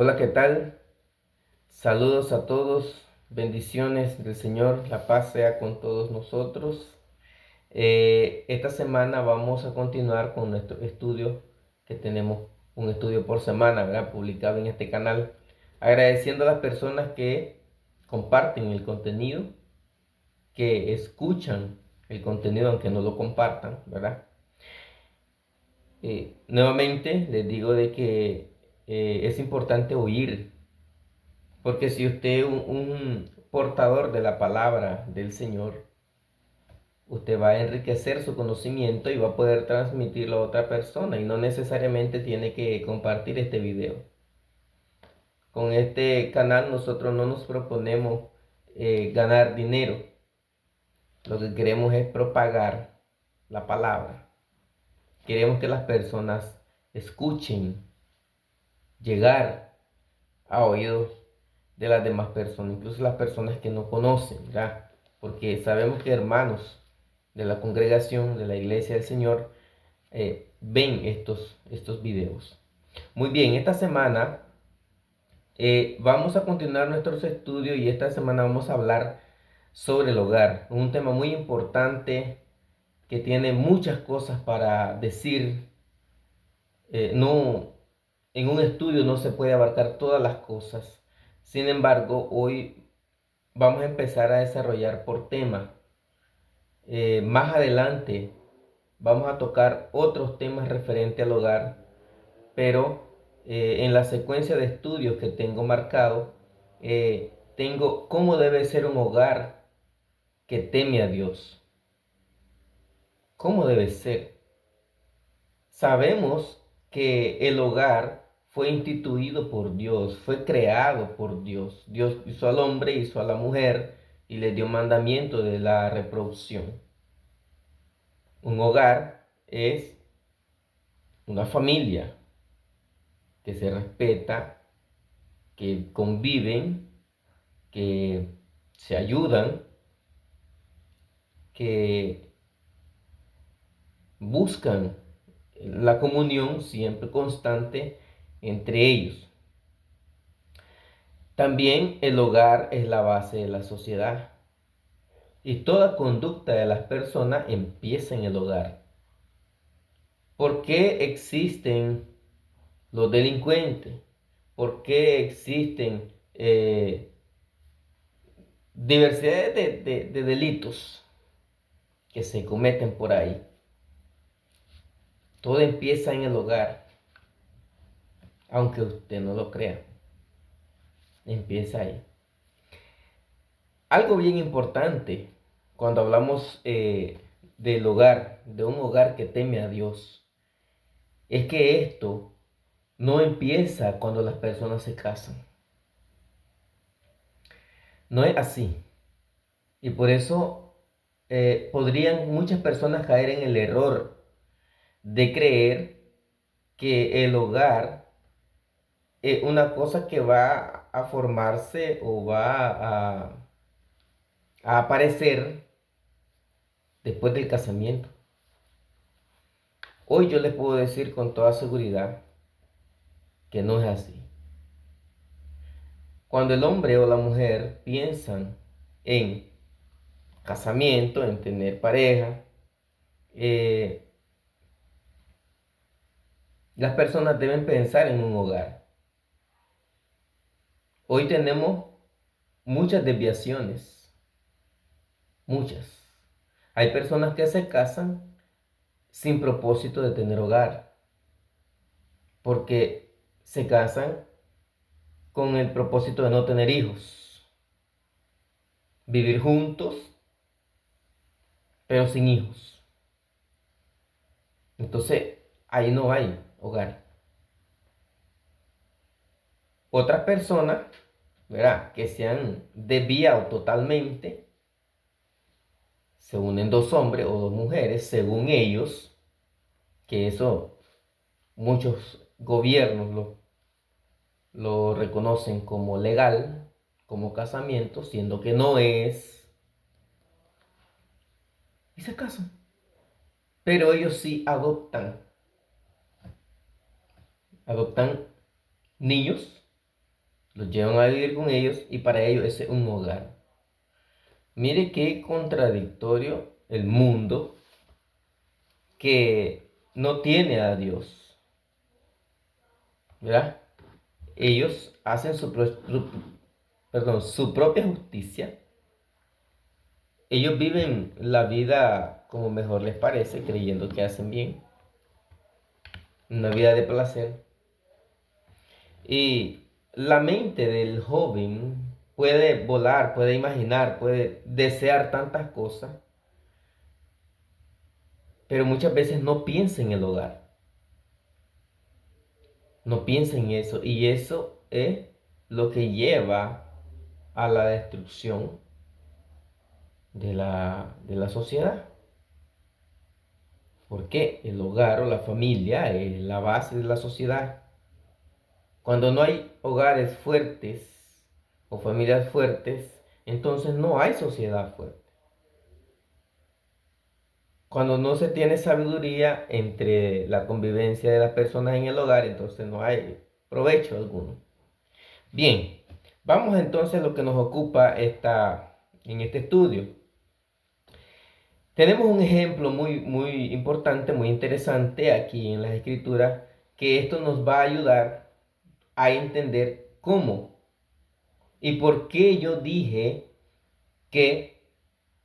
Hola, ¿qué tal? Saludos a todos, bendiciones del Señor, la paz sea con todos nosotros. Esta semana vamos a continuar con nuestro estudio, que tenemos un estudio por semana, ¿verdad? Publicado en este canal. Agradeciendo a las personas que comparten el contenido, que escuchan el contenido aunque no lo compartan, ¿verdad? Nuevamente les digo de que es importante oír. Porque si usted es un portador de la palabra del Señor, usted va a enriquecer su conocimiento y va a poder transmitirlo a otra persona y no necesariamente tiene que compartir este video. Con este canal nosotros no nos proponemos ganar dinero. Lo que queremos es propagar la palabra. Queremos que las personas escuchen, llegar a oídos de las demás personas, incluso las personas que no conocen, ¿verdad? Porque sabemos que hermanos de la congregación, de la iglesia del Señor, ven estos videos. Muy bien, esta semana vamos a continuar nuestros estudios y esta semana vamos a hablar sobre el hogar, un tema muy importante que tiene muchas cosas para decir. No, en un estudio no se puede abarcar todas las cosas. Sin embargo, hoy vamos a empezar a desarrollar por tema. Más adelante vamos a tocar otros temas referentes al hogar, pero en la secuencia de estudios que tengo marcado, tengo cómo debe ser un hogar que teme a Dios. ¿Cómo debe ser? Sabemos que el hogar fue instituido por Dios, fue creado por Dios. Dios hizo al hombre, hizo a la mujer y le dio mandamiento de la reproducción. Un hogar es una familia que se respeta, que conviven, que se ayudan, que buscan la comunión siempre constante entre ellos. También el hogar es la base de la sociedad y toda conducta de las personas empieza en el hogar. ¿Por qué existen los delincuentes? ¿Por qué existen diversidad de delitos que se cometen por ahí? Todo empieza en el hogar, aunque usted no lo crea. Empieza ahí. Algo bien importante cuando hablamos del hogar, de un hogar que teme a Dios, es que esto no empieza cuando las personas se casan. No es así. Y por eso podrían muchas personas caer en el error de creer que el hogar es una cosa que va a formarse o va a aparecer después del casamiento. Hoy yo les puedo decir con toda seguridad que no es así. Cuando el hombre o la mujer piensan en casamiento, en tener pareja, las personas deben pensar en un hogar. Hoy tenemos muchas desviaciones, muchas. Hay personas que se casan sin propósito de tener hogar, porque se casan con el propósito de no tener hijos, vivir juntos, pero sin hijos. Entonces, ahí no hay hogar. Otras personas, ¿verdad?, que se han desviado totalmente, se unen dos hombres o dos mujeres, según ellos, que eso muchos gobiernos lo reconocen como legal, como casamiento, siendo que no es, y se casan. Pero ellos sí adoptan niños los llevan a vivir con ellos y para ellos ese es un hogar. Mire qué contradictorio el mundo que no tiene a Dios, ¿verdad? Ellos hacen su propia justicia. Ellos viven la vida como mejor les parece, creyendo que hacen bien. Una vida de placer. Y la mente del joven puede volar, puede imaginar, puede desear tantas cosas, pero muchas veces no piensa en el hogar. No piensa en eso. Y eso es lo que lleva a la destrucción de la sociedad. Porque el hogar o la familia es la base de la sociedad. Cuando no hay hogares fuertes o familias fuertes, entonces no hay sociedad fuerte. Cuando no se tiene sabiduría entre la convivencia de las personas en el hogar, entonces no hay provecho alguno. Bien, vamos entonces a lo que nos ocupa en este estudio. Tenemos un ejemplo muy importante, muy interesante aquí en las Escrituras, que esto nos va a ayudar a entender cómo y por qué yo dije que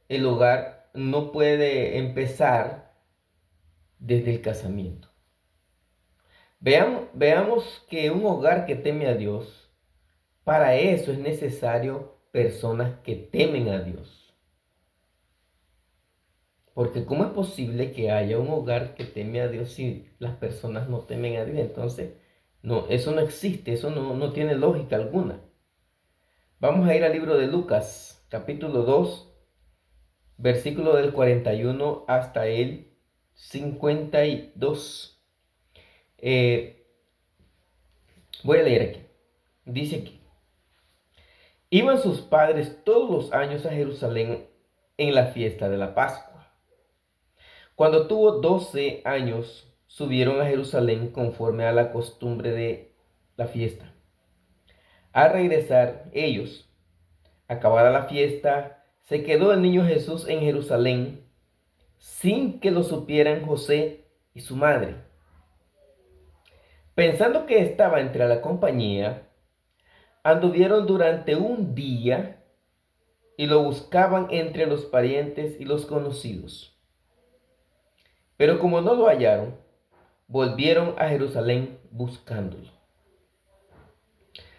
el hogar no puede empezar desde el casamiento. Veamos que un hogar que teme a Dios, para eso es necesario personas que temen a Dios. Porque ¿cómo es posible que haya un hogar que teme a Dios si las personas no temen a Dios? Entonces, no, eso no existe, eso no tiene lógica alguna. Vamos a ir al libro de Lucas, capítulo 2, versículo del 41 hasta el 52. Voy a leer aquí. Dice aquí: iban sus padres todos los años a Jerusalén en la fiesta de la Pascua. Cuando tuvo 12 años, subieron a Jerusalén conforme a la costumbre de la fiesta. Al regresar ellos, acabada la fiesta, se quedó el niño Jesús en Jerusalén sin que lo supieran José y su madre. Pensando que estaba entre la compañía, anduvieron durante un día y lo buscaban entre los parientes y los conocidos. Pero como no lo hallaron, volvieron a Jerusalén buscándolo.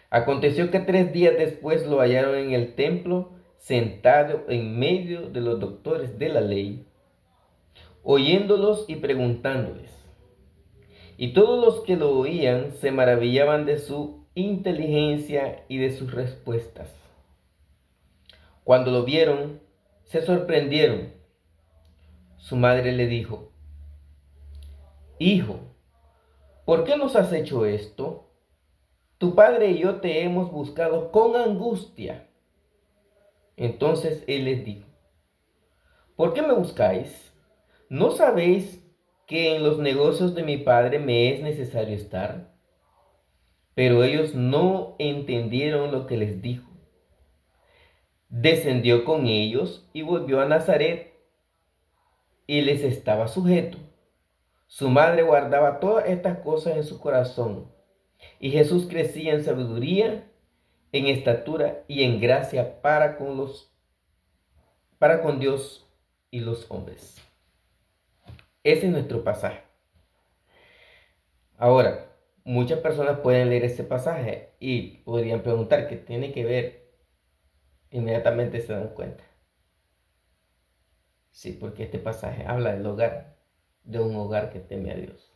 Aconteció que 3 días después lo hallaron en el templo, sentado en medio de los doctores de la ley, oyéndolos y preguntándoles. Y todos los que lo oían se maravillaban de su inteligencia y de sus respuestas. Cuando lo vieron, se sorprendieron. Su madre le dijo: Hijo, ¿por qué nos has hecho esto? Tu padre y yo te hemos buscado con angustia. Entonces él les dijo: ¿por qué me buscáis? ¿No sabéis que en los negocios de mi padre me es necesario estar? Pero ellos no entendieron lo que les dijo. Descendió con ellos y volvió a Nazaret y les estaba sujeto. Su madre guardaba todas estas cosas en su corazón. Y Jesús crecía en sabiduría, en estatura y en gracia para con Dios y los hombres. Ese es nuestro pasaje. Ahora, muchas personas pueden leer este pasaje y podrían preguntar qué tiene que ver. Inmediatamente se dan cuenta. Sí, porque este pasaje habla del hogar, de un hogar que teme a Dios.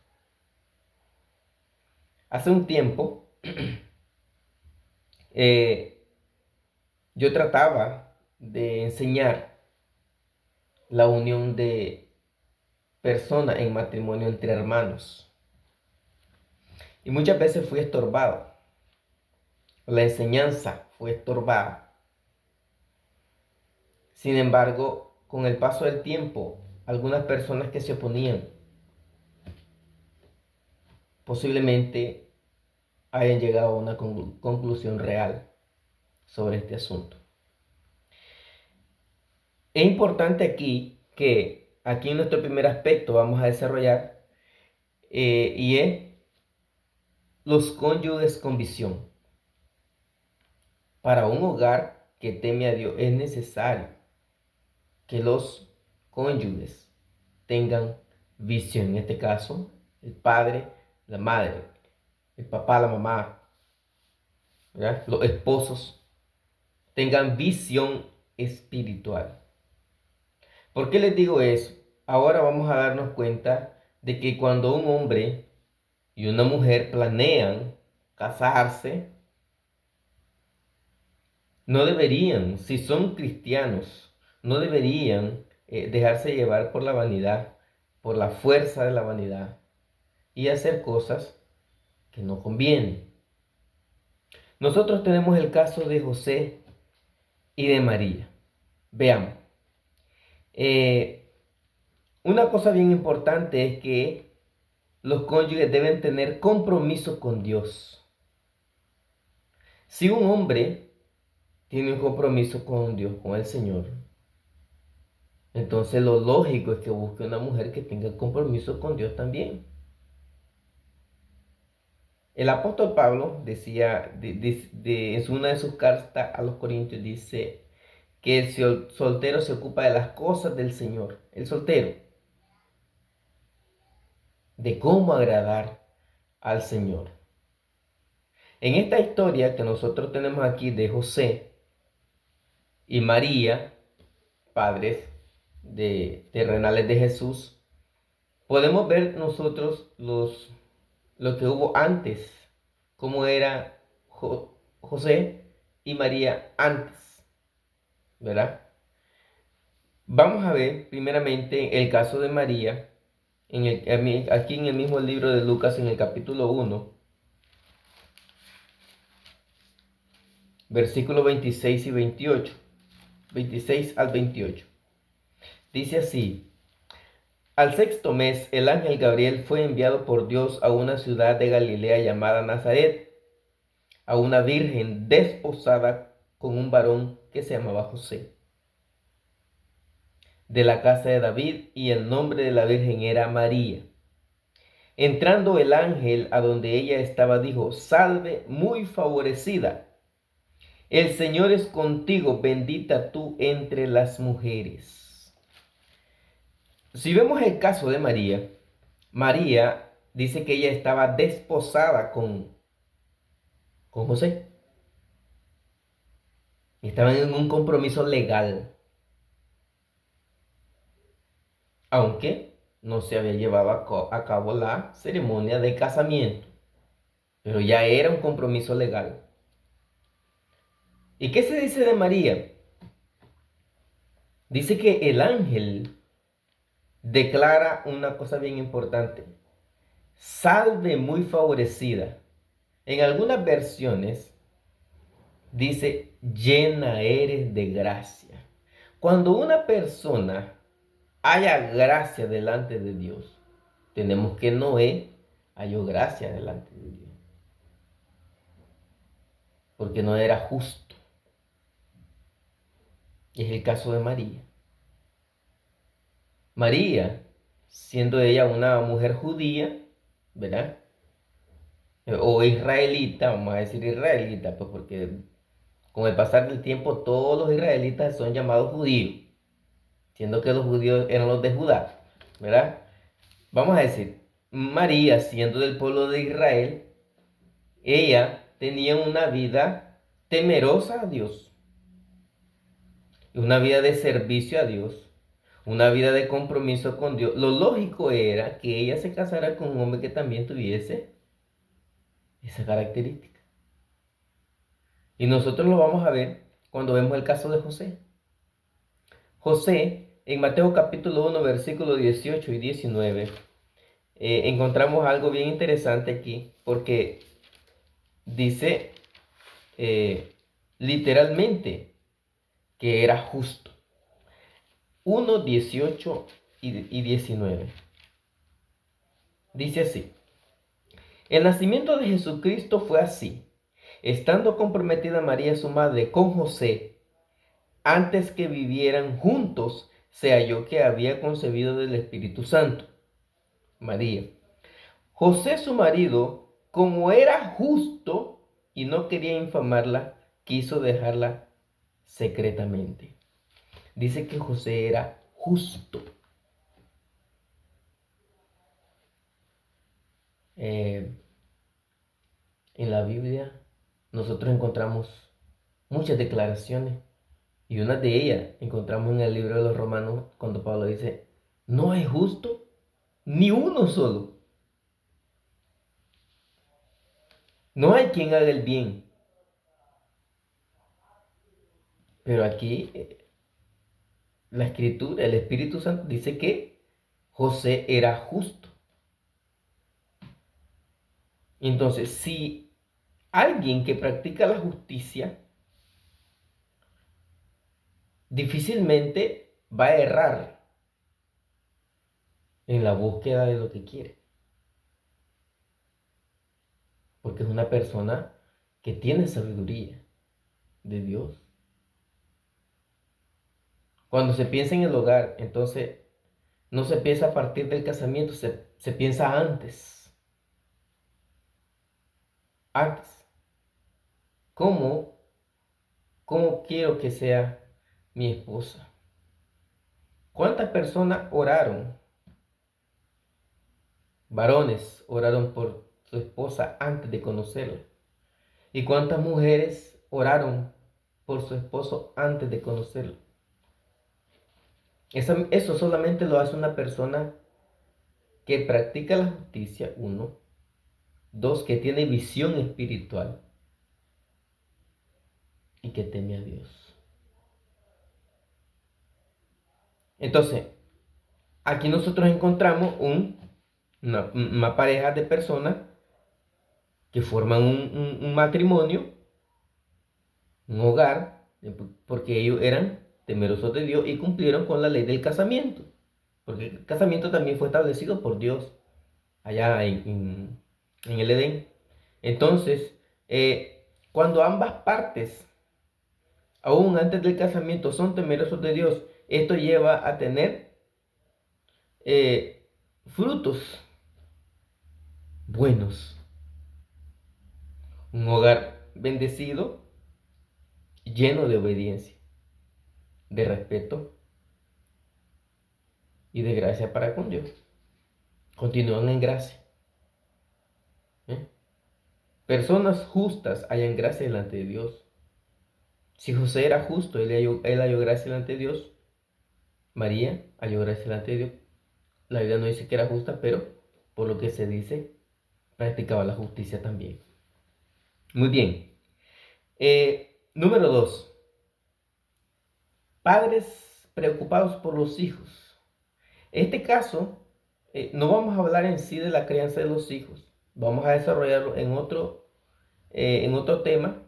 Hace un tiempo, yo trataba de enseñar la unión de personas en matrimonio entre hermanos. Y muchas veces fui estorbado. La enseñanza fue estorbada. Sin embargo, con el paso del tiempo, algunas personas que se oponían posiblemente hayan llegado a una conclusión real sobre este asunto. Es importante aquí en nuestro primer aspecto vamos a desarrollar y es los cónyuges con visión. Para un hogar que teme a Dios es necesario que los cónyuges tengan visión. En este caso, el padre, la madre, el papá, la mamá, ¿verdad? Los esposos tengan visión espiritual. ¿Por qué les digo eso? Ahora vamos a darnos cuenta de que cuando un hombre y una mujer planean casarse, no deberían, si son cristianos, no deberían dejarse llevar por la vanidad, por la fuerza de la vanidad y hacer cosas que no convienen. Nosotros tenemos el caso de José y de María. Veamos. Una cosa bien importante es que los cónyuges deben tener compromiso con Dios. Si un hombre tiene un compromiso con Dios, con el Señor, entonces lo lógico es que busque una mujer que tenga compromiso con Dios también. El apóstol Pablo decía en una de sus cartas a los Corintios, dice que el soltero se ocupa de las cosas del Señor. El soltero, de cómo agradar al Señor. En esta historia que nosotros tenemos aquí de José y María, padres terrenales de Jesús, podemos ver nosotros lo que hubo antes, cómo era José y María antes, ¿verdad? Vamos a ver primeramente el caso de María, aquí en el mismo libro de Lucas, en el capítulo 1, versículos 26 y 28, 26 al 28. Dice así: al sexto mes, el ángel Gabriel fue enviado por Dios a una ciudad de Galilea llamada Nazaret, a una virgen desposada con un varón que se llamaba José, de la casa de David, y el nombre de la virgen era María. Entrando el ángel a donde ella estaba, dijo: salve, muy favorecida, el Señor es contigo, bendita tú entre las mujeres. Si vemos el caso de María, María dice que ella estaba desposada con José. Estaban en un compromiso legal, aunque no se había llevado a cabo la ceremonia de casamiento, pero ya era un compromiso legal. ¿Y qué se dice de María? Dice que el ángel declara una cosa bien importante: salve, muy favorecida. En algunas versiones dice: llena eres de gracia. Cuando una persona haya gracia delante de Dios, tenemos que Noé halló gracia delante de Dios, porque no era justo. Es el caso de María. María, siendo ella una mujer judía, ¿verdad? O israelita, vamos a decir israelita, pues porque con el pasar del tiempo todos los israelitas son llamados judíos, siendo que los judíos eran los de Judá, ¿verdad? Vamos a decir, María, siendo del pueblo de Israel, ella tenía una vida temerosa a Dios, una vida de servicio a Dios, una vida de compromiso con Dios. Lo lógico era que ella se casara con un hombre que también tuviese esa característica. Y nosotros lo vamos a ver cuando vemos el caso de José. José, en Mateo capítulo 1, versículos 18 y 19, encontramos algo bien interesante aquí, porque dice literalmente que era justo. 1, 18 y 19. Dice así: El nacimiento de Jesucristo fue así. Estando comprometida María, su madre, con José, antes que vivieran juntos, se halló que había concebido del Espíritu Santo. María. José, su marido, como era justo y no quería infamarla, quiso dejarla secretamente. Dice que José era justo. En la Biblia nosotros encontramos muchas declaraciones y una de ellas encontramos en el libro de los Romanos cuando Pablo dice, no hay justo ni uno solo. No hay quien haga el bien. Pero aquí la escritura, el Espíritu Santo dice que José era justo. Entonces, si alguien que practica la justicia difícilmente va a errar en la búsqueda de lo que quiere, porque es una persona que tiene sabiduría de Dios. Cuando se piensa en el hogar, entonces no se piensa a partir del casamiento, se piensa antes. Antes. ¿Cómo, cómo quiero que sea mi esposa? ¿Cuántas personas oraron? Varones oraron por su esposa antes de conocerla. ¿Y cuántas mujeres oraron por su esposo antes de conocerlo? Eso solamente lo hace una persona que practica la justicia, uno. Dos, que tiene visión espiritual y que teme a Dios. Entonces, aquí nosotros encontramos una pareja de personas que forman un matrimonio, un hogar, porque ellos eran temerosos de Dios y cumplieron con la ley del casamiento. Porque el casamiento también fue establecido por Dios allá en el Edén. Entonces, cuando ambas partes, aún antes del casamiento, son temerosos de Dios, esto lleva a tener frutos buenos. Un hogar bendecido, lleno de obediencia, de respeto y de gracia para con Dios. Continúan en gracia. ¿eh? Personas justas hallan gracia delante de Dios. Si José era justo, él halló gracia delante de Dios. María halló gracia delante de Dios. La Biblia no dice que era justa, pero por lo que se dice, practicaba la justicia también. Muy bien. Número 2. Padres preocupados por los hijos. En este caso, no vamos a hablar en sí de la crianza de los hijos. Vamos a desarrollarlo en otro tema,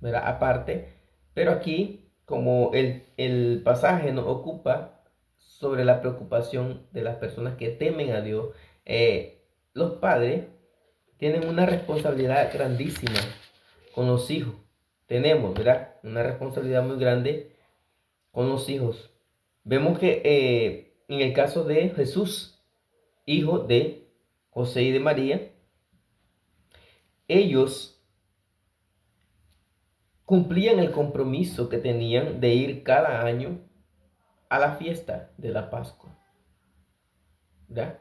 ¿verdad? Aparte. Pero aquí, como el pasaje nos ocupa sobre la preocupación de las personas que temen a Dios, los padres tienen una responsabilidad grandísima con los hijos. Tenemos, ¿verdad? Una responsabilidad muy grande con los hijos. Vemos que en el caso de Jesús, hijo de José y de María, ellos cumplían el compromiso que tenían de ir cada año a la fiesta de la Pascua. ¿Verdad?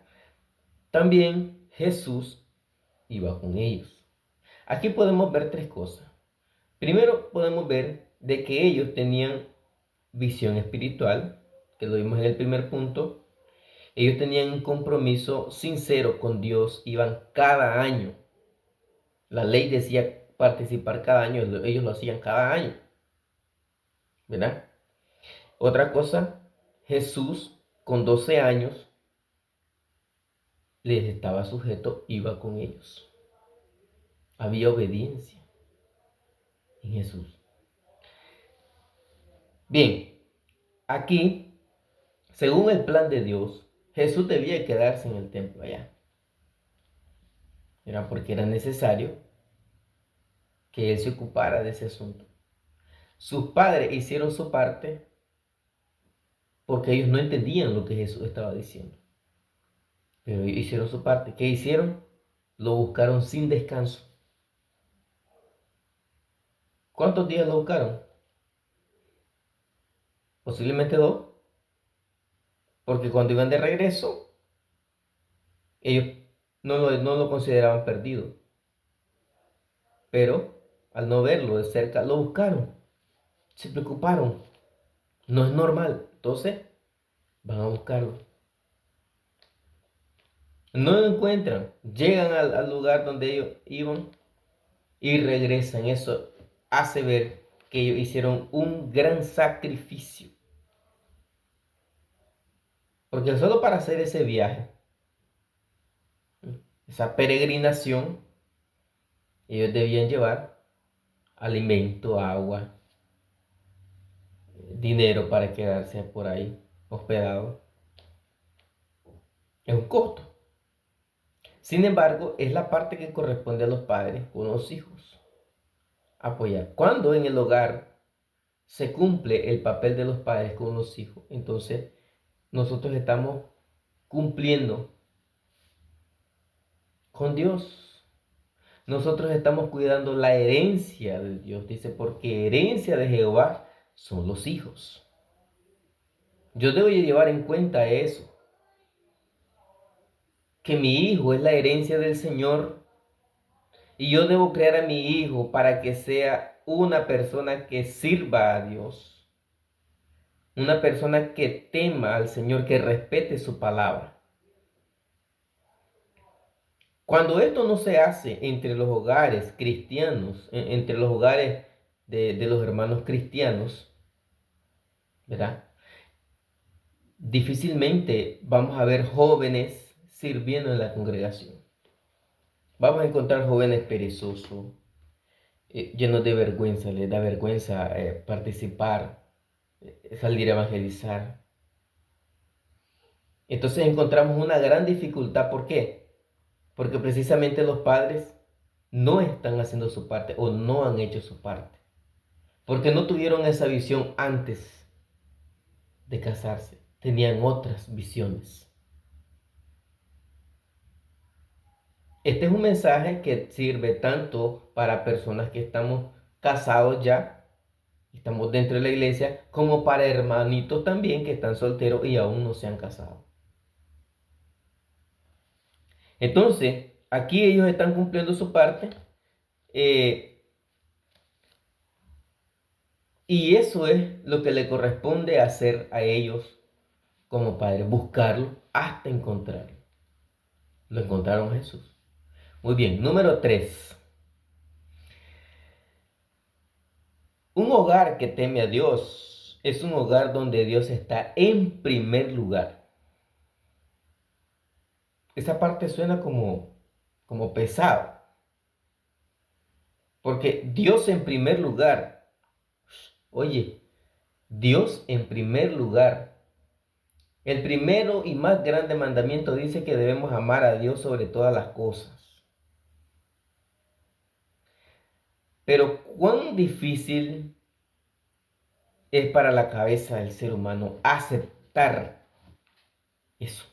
También Jesús iba con ellos. Aquí podemos ver tres cosas. Primero podemos ver de que ellos tenían visión espiritual, que lo vimos en el primer punto. Ellos tenían un compromiso sincero con Dios, iban cada año. La ley decía participar cada año, ellos lo hacían cada año. ¿Verdad? Otra cosa, Jesús con 12 años les estaba sujeto, iba con ellos. Había obediencia en Jesús. Bien, aquí, según el plan de Dios, Jesús debía quedarse en el templo allá. Era porque era necesario que él se ocupara de ese asunto. Sus padres hicieron su parte porque ellos no entendían lo que Jesús estaba diciendo. Pero ellos hicieron su parte. ¿Qué hicieron? Lo buscaron sin descanso. ¿Cuántos días lo buscaron? Posiblemente dos. Porque cuando iban de regreso, ellos no lo consideraban perdido. Pero al no verlo de cerca, lo buscaron. Se preocuparon. No es normal. Entonces, van a buscarlo. No lo encuentran. Llegan al lugar donde ellos iban y regresan. Eso hace ver que ellos hicieron un gran sacrificio. Porque solo para hacer ese viaje, esa peregrinación, ellos debían llevar alimento, agua, dinero para quedarse por ahí hospedado. Es un costo. Sin embargo, es la parte que corresponde a los padres con los hijos. Apoyar. Cuando en el hogar se cumple el papel de los padres con los hijos, entonces nosotros estamos cumpliendo con Dios. Nosotros estamos cuidando la herencia de Dios. Dice, porque herencia de Jehová son los hijos. Yo debo llevar en cuenta eso, que mi hijo es la herencia del Señor y yo debo crear a mi hijo para que sea una persona que sirva a Dios, una persona que tema al Señor, que respete su palabra. Cuando esto no se hace entre los hogares cristianos, entre los hogares de los hermanos cristianos, ¿verdad? Difícilmente vamos a ver jóvenes sirviendo en la congregación. Vamos a encontrar jóvenes perezosos, llenos de vergüenza, les da vergüenza participar, salir a evangelizar. Entonces encontramos una gran dificultad. ¿Por qué? Porque precisamente los padres no están haciendo su parte o no han hecho su parte. Porque no tuvieron esa visión antes de casarse. Tenían otras visiones. Este es un mensaje que sirve tanto para personas que estamos casados ya, estamos dentro de la iglesia, como para hermanitos también que están solteros y aún no se han casado. Entonces, aquí ellos están cumpliendo su parte y eso es lo que le corresponde hacer a ellos como padres, buscarlo hasta encontrarlo. Lo encontraron Jesús. Muy bien, número 3. Un hogar que teme a Dios es un hogar donde Dios está en primer lugar. Esa parte suena como pesado, porque Dios en primer lugar, oye, Dios en primer lugar. El primero y más grande mandamiento dice que debemos amar a Dios sobre todas las cosas. Pero cuán difícil es para la cabeza del ser humano aceptar eso.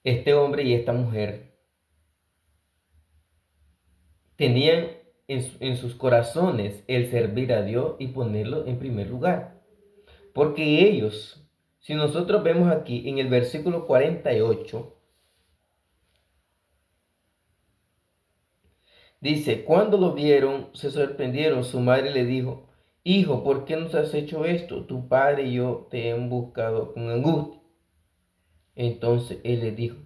Este hombre y esta mujer tenían en sus corazones el servir a Dios y ponerlo en primer lugar. Porque ellos, si nosotros vemos aquí en el versículo 48, dice, cuando lo vieron, se sorprendieron. Su madre le dijo, hijo, ¿por qué nos has hecho esto? Tu padre y yo te hemos buscado con angustia. Entonces él le dijo,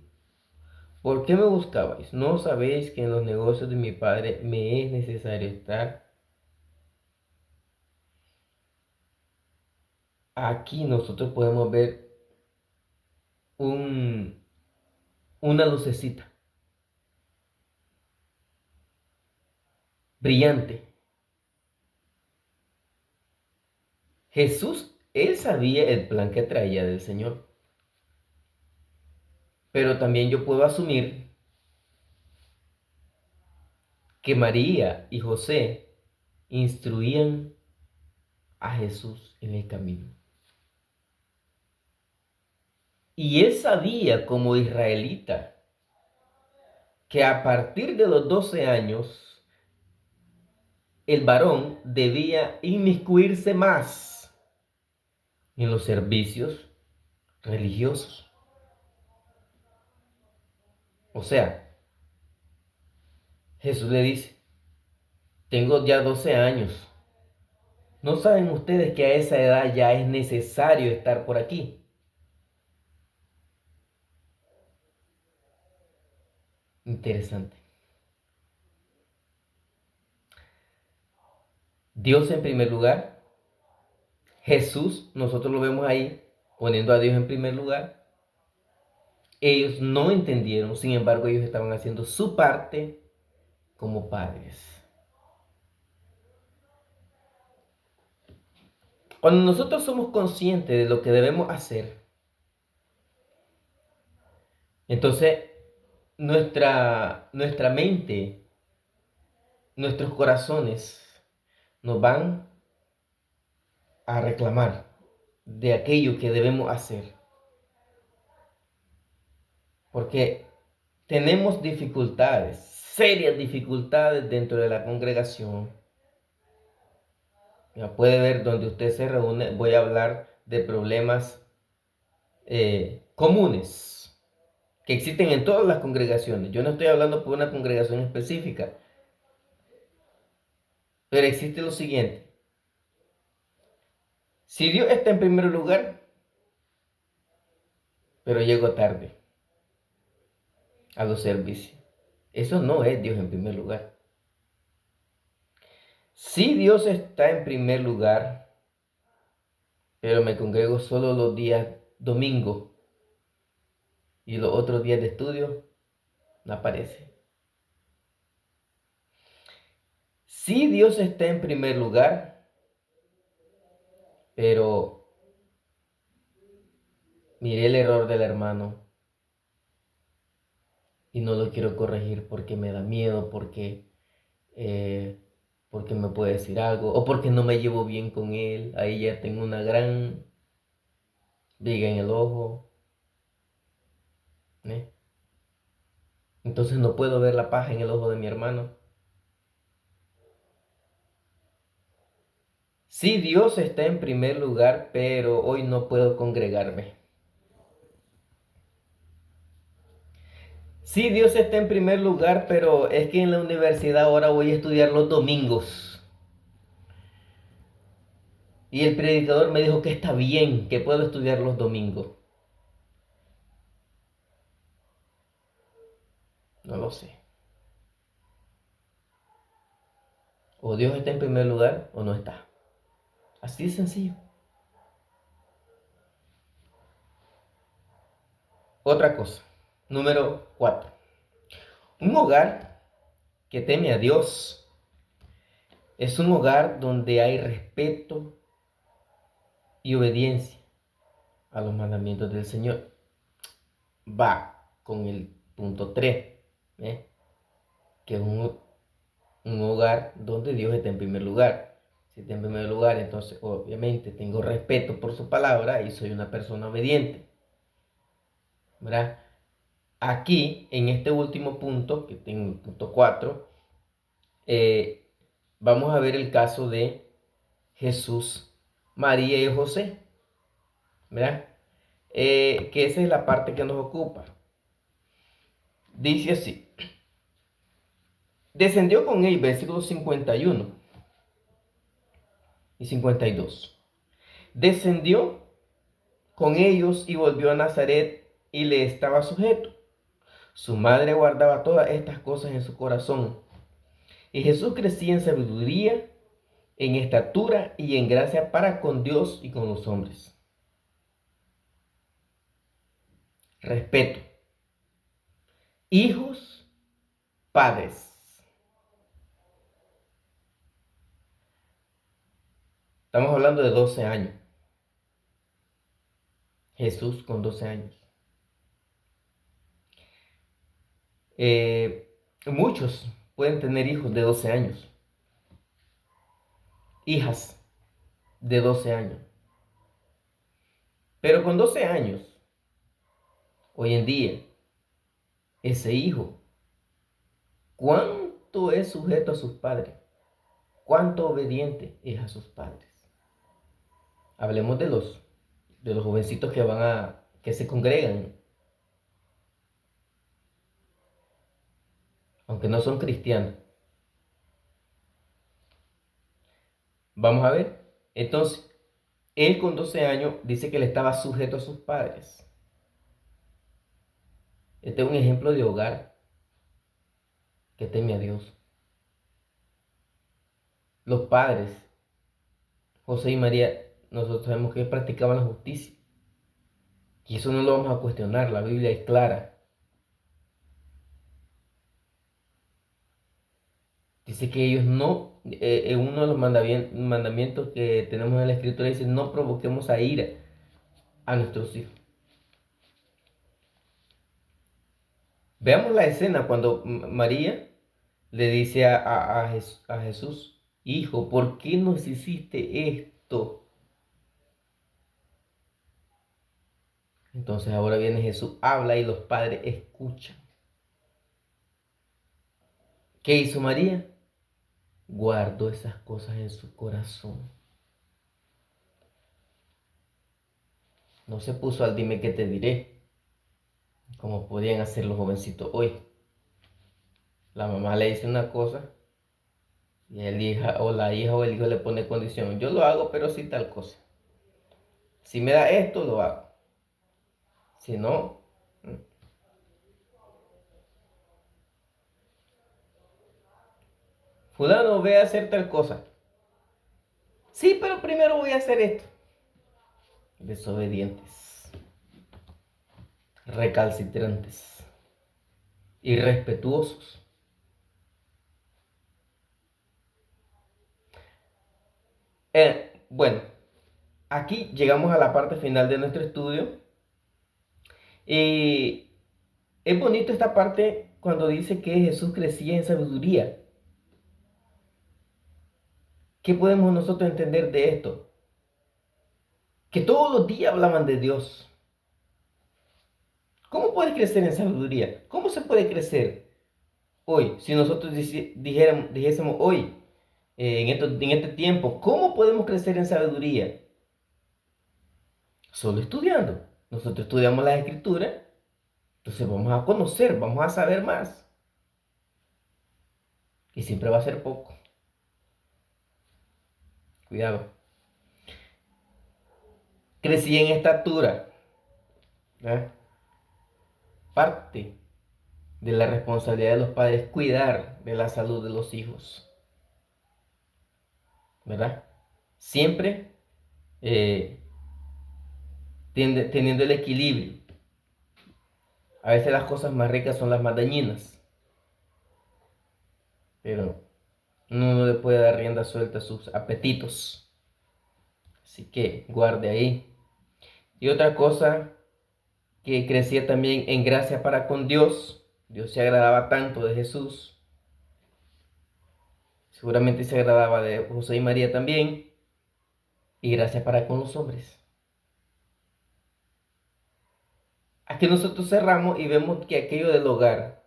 ¿por qué me buscabais? ¿No sabéis que en los negocios de mi padre me es necesario estar? Aquí nosotros podemos ver una lucecita brillante. Jesús, él sabía el plan que traía del Señor. Pero también yo puedo asumir que María y José instruían a Jesús en el camino. Y él sabía como israelita que a partir de los 12 años el varón debía inmiscuirse más en los servicios religiosos. O sea, Jesús le dice, tengo ya 12 años. ¿No saben ustedes que a esa edad ya es necesario estar por aquí? Interesante. Dios en primer lugar. Jesús, nosotros lo vemos ahí, poniendo a Dios en primer lugar. Ellos no entendieron, sin embargo, ellos estaban haciendo su parte como padres. Cuando nosotros somos conscientes de lo que debemos hacer, entonces nuestra mente, nuestros corazones nos van a reclamar de aquello que debemos hacer. Porque tenemos dificultades, serias dificultades dentro de la congregación. Ya puede ver donde usted se reúne, voy a hablar de problemas comunes que existen en todas las congregaciones. Yo no estoy hablando por una congregación específica, pero existe lo siguiente. Si Dios está en primer lugar, pero llego tarde a los servicios, eso no es Dios en primer lugar. Si Dios está en primer lugar, pero me congrego solo los días domingo y los otros días de estudio, no aparece. Si Dios está en primer lugar, pero miré el error del hermano y no lo quiero corregir porque me da miedo, eh, porque me puede decir algo, o porque no me llevo bien con él, ahí ya tengo una gran viga en el ojo, ¿eh? Entonces no puedo ver la paja en el ojo de mi hermano. Sí, Dios está en primer lugar, pero hoy no puedo congregarme. Sí, Dios está en primer lugar, pero es que en la universidad ahora voy a estudiar los domingos. Y el predicador me dijo que está bien, que puedo estudiar los domingos. No lo sé. O Dios está en primer lugar o no está. Así de sencillo. Otra cosa. Número 4. Un hogar que teme a Dios es un hogar donde hay respeto y obediencia a los mandamientos del Señor. Va con el punto 3, ¿eh? Que es un hogar donde Dios está en primer lugar. Si está en primer lugar, entonces obviamente tengo respeto por su palabra y soy una persona obediente. ¿Verdad? Aquí, en este último punto, que tengo el punto 4, vamos a ver el caso de Jesús, María y José. ¿Verdad? Que esa es la parte que nos ocupa. Dice así. Descendió con él, versículos 51 y 52. Descendió con ellos y volvió a Nazaret y le estaba sujeto. Su madre guardaba todas estas cosas en su corazón. Y Jesús crecía en sabiduría, en estatura y en gracia para con Dios y con los hombres. Respeto. Hijos, padres. Estamos hablando de 12 años. Jesús con 12 años. Muchos pueden tener hijos de 12 años, hijas de 12 años. Pero con 12 años, hoy en día, ese hijo, ¿cuánto es sujeto a sus padres? ¿Cuánto obediente es a sus padres? Hablemos de los jovencitos que se congregan, aunque no son cristianos. Vamos a ver. Entonces, él con 12 años dice que él estaba sujeto a sus padres. Este es un ejemplo de hogar que teme a Dios. Los padres, José y María, nosotros sabemos que practicaban la justicia. Y eso no lo vamos a cuestionar, la Biblia es clara. Dice que ellos no, uno de los mandamientos que tenemos en la Escritura dice, no provoquemos a ira a nuestros hijos. Veamos la escena cuando María le dice a Jesús, hijo, ¿por qué nos hiciste esto? Entonces ahora viene Jesús, habla y los padres escuchan. ¿Qué hizo María? Guardó esas cosas en su corazón. No se puso al dime que te diré, como podían hacer los jovencitos hoy. La mamá le dice una cosa y el hija o la hija o el hijo le pone condición. Yo lo hago, pero sí tal cosa. Si me da esto, lo hago. Si no, fulano, ve a hacer tal cosa. Sí, pero primero voy a hacer esto. Desobedientes, recalcitrantes, irrespetuosos. Bueno, aquí llegamos a la parte final de nuestro estudio. Y es bonito esta parte cuando dice que Jesús crecía en sabiduría. ¿Qué podemos nosotros entender de esto? Que todos los días hablaban de Dios. ¿Cómo puedes crecer en sabiduría? ¿Cómo se puede crecer hoy? Si nosotros dijésemos hoy, en este tiempo, ¿cómo podemos crecer en sabiduría? Solo estudiando. Nosotros estudiamos las escrituras, entonces vamos a conocer, vamos a saber más. Y siempre va a ser poco. Cuidado. Crecí en estatura. ¿Eh? Parte de la responsabilidad de los padres es cuidar de la salud de los hijos. ¿Verdad? Siempre teniendo el equilibrio. A veces las cosas más ricas son las más dañinas. Pero uno no le puede dar rienda suelta a sus apetitos. Así que guarde ahí. Y otra cosa, que crecía también en gracia para con Dios. Dios se agradaba tanto de Jesús. Seguramente se agradaba de José y María también. Y gracia para con los hombres. Aquí nosotros cerramos y vemos que aquello del hogar,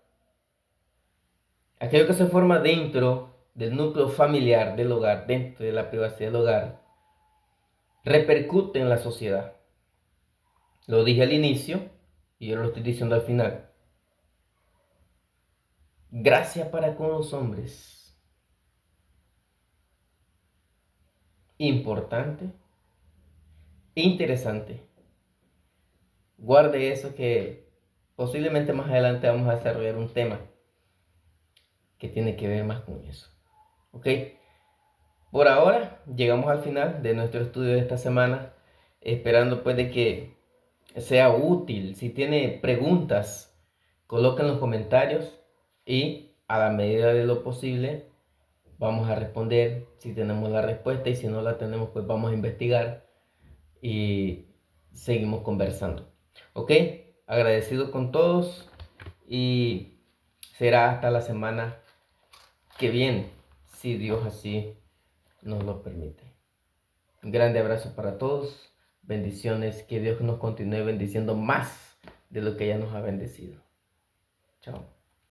aquello que se forma dentro del núcleo familiar del hogar, dentro de la privacidad del hogar, repercute en la sociedad. Lo dije al inicio y yo lo estoy diciendo al final. Gracia para con los hombres. Importante, interesante. Guarde eso, que posiblemente más adelante vamos a desarrollar un tema que tiene que ver más con eso. ¿Ok? Por ahora llegamos al final de nuestro estudio de esta semana, esperando pues de que sea útil. Si tiene preguntas, coloquen en los comentarios y a la medida de lo posible vamos a responder si tenemos la respuesta, y si no la tenemos pues vamos a investigar y seguimos conversando. ¿Ok? Agradecido con todos y será hasta la semana que viene, si Dios así nos lo permite. Un grande abrazo para todos. Bendiciones. Que Dios nos continúe bendiciendo más de lo que ya nos ha bendecido. Chao.